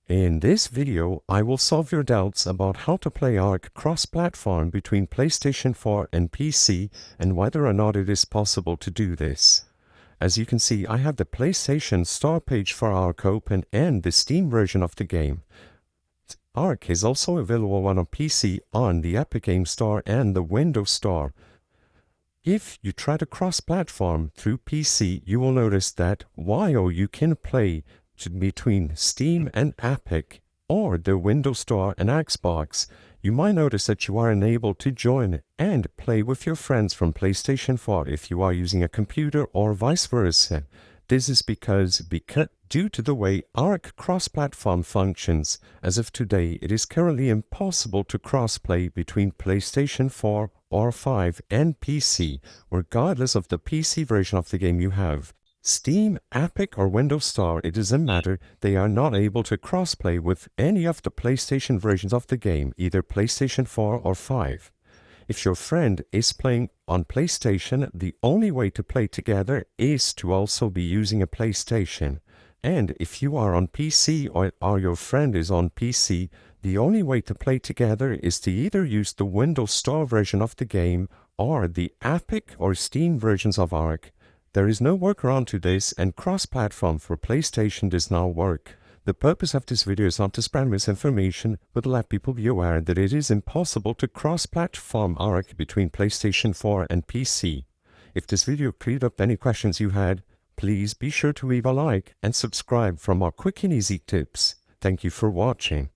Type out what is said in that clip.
In this video, I will solve your doubts about how to play ARK cross-platform between PlayStation 4 and PC and whether or not it is possible to do this. As you can see, I have the PlayStation Store page for ARK open and the Steam version of the game. ARK is also available on a PC on the Epic Games Store and the Windows Store. If you try to cross-platform through PC, you will notice that while you can play between Steam and Epic or the Windows Store and Xbox, you might notice that you are unable to join and play with your friends from PlayStation 4 if you are using a computer or vice versa. This is because due to the way ARK cross-platform functions, as of today, it is currently impossible to cross-play between PlayStation 4 or 5 and PC, regardless of the PC version of the game you have. Steam, Epic, or Windows Store, it doesn't matter, they are not able to crossplay with any of the PlayStation versions of the game, either PlayStation 4 or 5. If your friend is playing on PlayStation, the only way to play together is to also be using a PlayStation. And if you are on PC or your friend is on PC, the only way to play together is to either use the Windows Store version of the game or the Epic or Steam versions of ARK. There is no workaround to this, and cross-platform for PlayStation does not work. The purpose of this video is not to spread misinformation, but let people be aware that it is impossible to cross-platform ARK between PlayStation 4 and PC. If this video cleared up any questions you had, please be sure to leave a like and subscribe for more quick and easy tips. Thank you for watching.